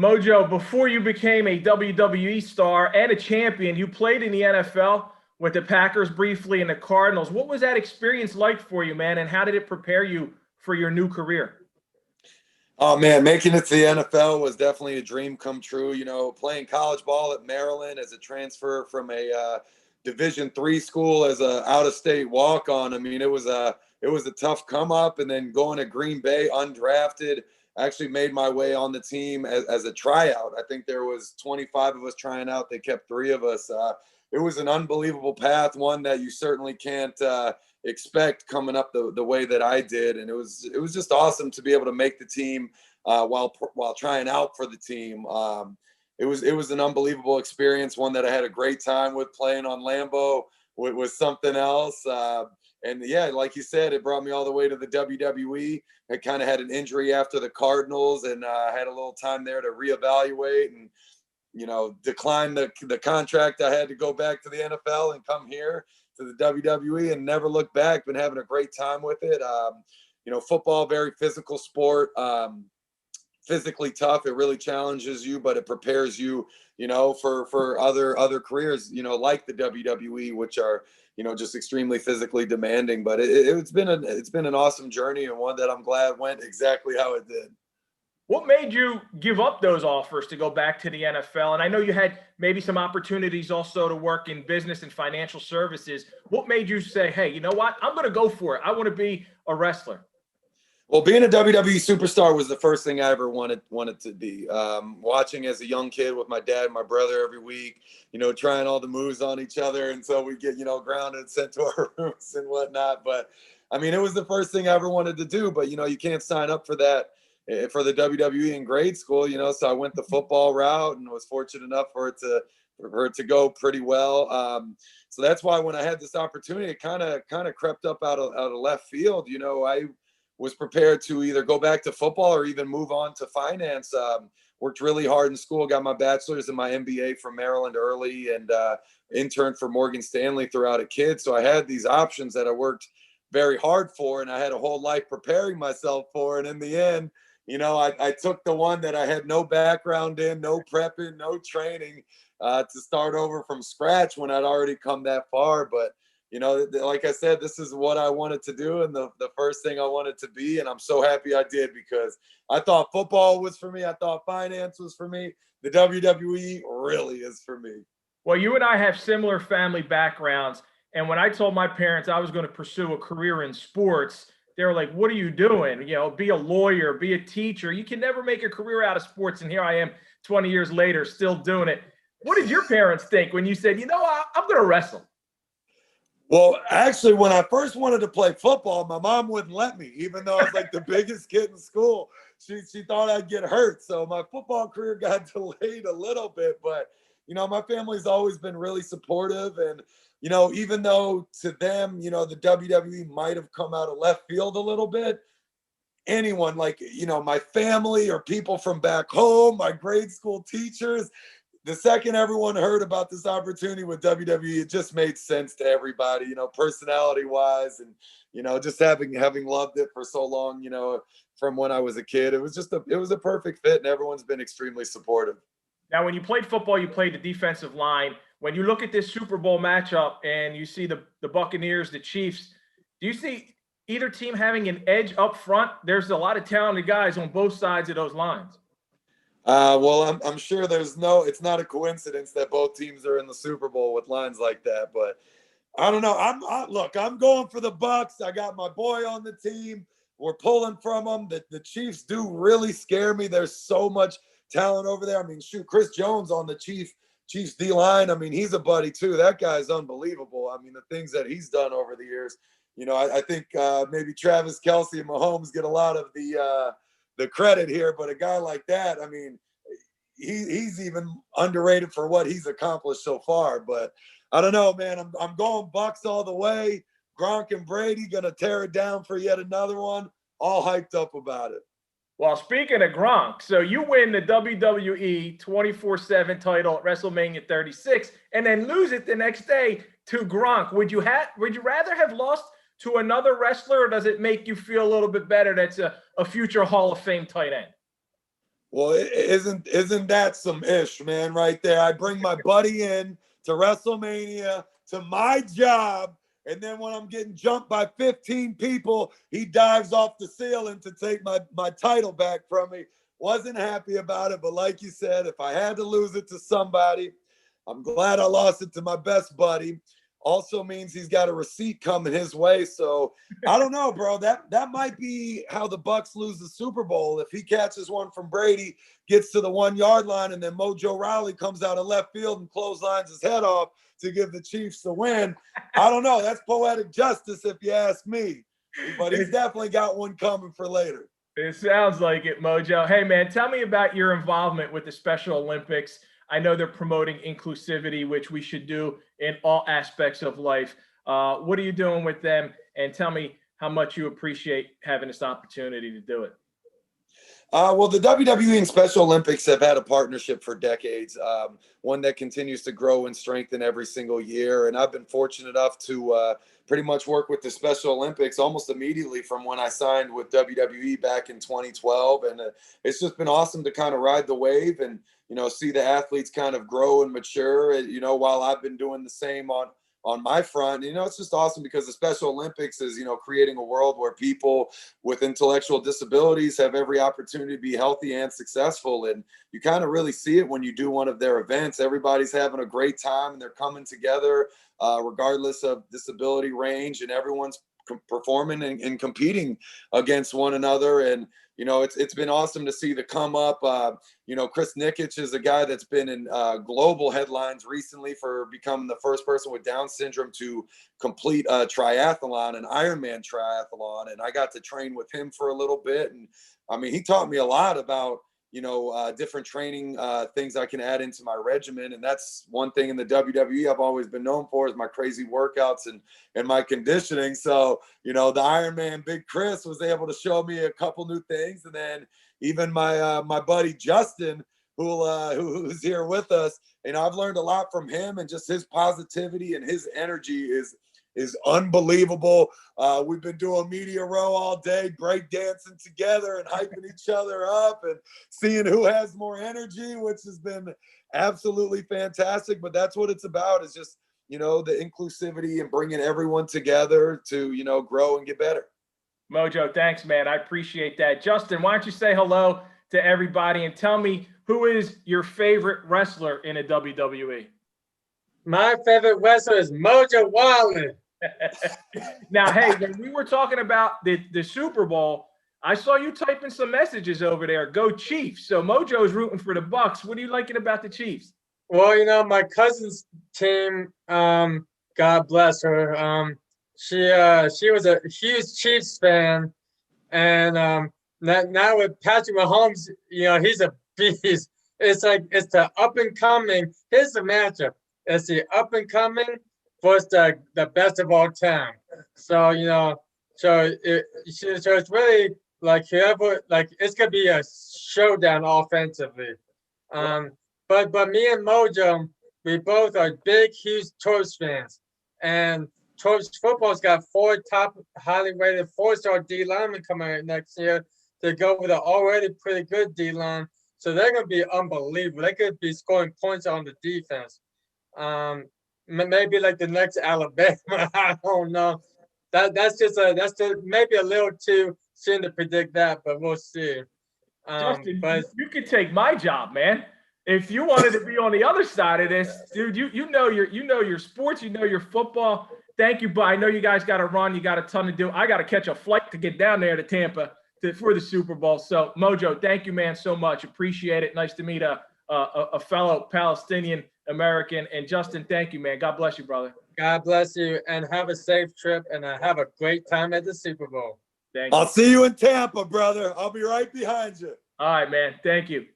Mojo, before you became a WWE star and a champion, you played in the NFL with the Packers briefly and the Cardinals. What was that experience like for you, man? And how did it prepare you for your new career? Oh man, making it to the NFL was definitely a dream come true. Playing college ball at Maryland as a transfer from a Division III school as a out-of-state walk-on. I mean, it was a tough come up, and then going to Green Bay undrafted. I actually made my way on the team as a tryout. I think there was 25 of us trying out. They kept three of us. It was an unbelievable path, one that you certainly can't expect coming up the way that I did, and it was just awesome to be able to make the team while trying out for the team. It was an unbelievable experience, one that I had a great time with. Playing on Lambeau was something else. And yeah, like you said, it brought me all the way to the WWE. I kind of had an injury after the Cardinals, and I had a little time there to reevaluate and decline the contract. I had to go back to the NFL and come here to the WWE and never look back. Been having a great time with it. Football, very physical sport. Physically tough. It really challenges you, but it prepares you, for other careers, like the WWE, which are, just extremely physically demanding. But it's been an awesome journey, and one that I'm glad went exactly how it did. What made you give up those offers to go back to the NFL? And I know you had maybe some opportunities also to work in business and financial services. What made you say, hey, you know what? I'm going to go for it. I want to be a wrestler. Well, being a WWE superstar was the first thing I ever wanted to be. Watching as a young kid with my dad and my brother every week, trying all the moves on each other until we get, grounded and sent to our rooms and whatnot. But I mean, it was the first thing I ever wanted to do. But, you can't sign up for that for the WWE in grade school, so I went the football route and was fortunate enough for it to go pretty well. So that's why when I had this opportunity, it kind of crept up out of left field. I was prepared to either go back to football or even move on to finance. Worked really hard in school, got my bachelor's and my MBA from Maryland early, and interned for Morgan Stanley throughout a kid. So I had these options that I worked very hard for, and I had a whole life preparing myself for. And in the end, I took the one that I had no background in, no prepping, no training, to start over from scratch when I'd already come that far. But like I said, this is what I wanted to do and the first thing I wanted to be. And I'm so happy I did, because I thought football was for me. I thought finance was for me. The WWE really is for me. Well, you and I have similar family backgrounds. And when I told my parents I was going to pursue a career in sports, they were like, what are you doing? Be a lawyer, be a teacher. You can never make a career out of sports. And here I am 20 years later, still doing it. What did your parents think when you said, I'm going to wrestle? Well, actually, when I first wanted to play football, my mom wouldn't let me, even though I was like the biggest kid in school. She thought I'd get hurt. So my football career got delayed a little bit. But, my family's always been really supportive. And, even though to them, the WWE might have come out of left field a little bit, anyone like, my family or people from back home, my grade school teachers, the second everyone heard about this opportunity with WWE, it just made sense to everybody, personality wise, and, just having loved it for so long, from when I was a kid, it was a perfect fit, and everyone's been extremely supportive. Now, when you played football, you played the defensive line. When you look at this Super Bowl matchup and you see the Buccaneers, the Chiefs, do you see either team having an edge up front? There's a lot of talented guys on both sides of those lines. Well, I'm sure it's not a coincidence that both teams are in the Super Bowl with lines like that, but I don't know. I'm going for the Bucs. I got my boy on the team. We're pulling from them. The Chiefs do really scare me. There's so much talent over there. I mean, shoot, Chris Jones on the Chiefs D-line. I mean, he's a buddy too. That guy's unbelievable. I mean, the things that he's done over the years. I think maybe Travis Kelce and Mahomes get a lot of the credit here, but a guy like that, I mean, he's even underrated for what he's accomplished so far. But I don't know, man. I'm going Bucs all the way. Gronk and Brady gonna tear it down for yet another one. All hyped up about it. Well, speaking of Gronk, so you win the WWE 24/7 title at WrestleMania 36, and then lose it the next day to Gronk. Would you rather have lost to another wrestler, or does it make you feel a little bit better that's a future Hall of Fame tight end? Well, isn't that some ish, man, right there? I bring my buddy in to Wrestlemania, to my job, and then when I'm getting jumped by 15 people, he dives off the ceiling to take my title back from me. Wasn't happy about it, but like you said, if I had to lose it to somebody, I'm glad I lost it to my best buddy. Also means he's got a receipt coming his way. So I don't know, bro. That might be how the Bucks lose the Super Bowl. If he catches one from Brady, gets to the 1 yard line, and then Mojo Rawley comes out of left field and clotheslines his head off to give the Chiefs the win. I don't know. That's poetic justice, if you ask me. But he's definitely got one coming for later. It sounds like it, Mojo. Hey, man, tell me about your involvement with the Special Olympics. I know they're promoting inclusivity, which we should do in all aspects of life. What are you doing with them? And tell me how much you appreciate having this opportunity to do it. Well, the WWE and Special Olympics have had a partnership for decades, one that continues to grow and strengthen every single year. And I've been fortunate enough to pretty much work with the Special Olympics almost immediately from when I signed with WWE back in 2012. And it's just been awesome to kind of ride the wave and, see the athletes kind of grow and mature, while I've been doing the same on my front. It's just awesome because the Special Olympics is, creating a world where people with intellectual disabilities have every opportunity to be healthy and successful. And you kind of really see it when you do one of their events. Everybody's having a great time and they're coming together regardless of disability range, and everyone's performing and competing against one another. And it's been awesome to see the come up. Chris Nikic is a guy that's been in global headlines recently for becoming the first person with Down syndrome to complete a triathlon, an Ironman triathlon. And I got to train with him for a little bit. And I mean, he taught me a lot about, different training things I can add into my regimen. And that's one thing in the WWE I've always been known for, is my crazy workouts and my conditioning. So, the Ironman Big Chris was able to show me a couple new things. And then even my buddy Justin, who's here with us, I've learned a lot from him, and just his positivity and his energy is unbelievable. We've been doing media row all day, break dancing together and hyping each other up and seeing who has more energy, which has been absolutely fantastic. But that's what it's about, is just, the inclusivity and bringing everyone together to, grow and get better. Mojo, thanks, man. I appreciate that. Justin, why don't you say hello to everybody and tell me, who is your favorite wrestler in a WWE? My favorite wrestler is Mojo Rawley. Now, hey, when we were talking about the Super Bowl, I saw you typing some messages over there. Go Chiefs. So Mojo's rooting for the Bucks. What are you liking about the Chiefs? Well, my cousin's team, God bless her. She was a huge Chiefs fan, and now with Patrick Mahomes, he's a beast. It's the up and coming. Here's the matchup. It's the up and coming versus the best of all time. So so it's really like whoever, like, it's gonna be a showdown offensively. But me and Mojo, we both are big, huge Torch fans, and Torch football's got 4 top, highly rated 4-star D linemen coming out next year to go with an already pretty good D line. So they're gonna be unbelievable. They could be scoring points on the defense. Maybe like the next Alabama. I don't know. That's maybe a little too soon to predict that, but we'll see. Justin, but you could take my job, man. If you wanted to be on the other side of this, dude, you know your sports, you know your football. Thank you, but I know you guys got to run. You got a ton to do. I got to catch a flight to get down there to Tampa for the Super Bowl. So, Mojo, thank you, man, so much. Appreciate it. Nice to meet a fellow Palestinian American. And Justin, thank you, man. God bless you, brother. God bless you, and have a safe trip, and have a great time at the Super Bowl. Thank you. I'll see you in Tampa, brother. I'll be right behind you. All right, man. Thank you.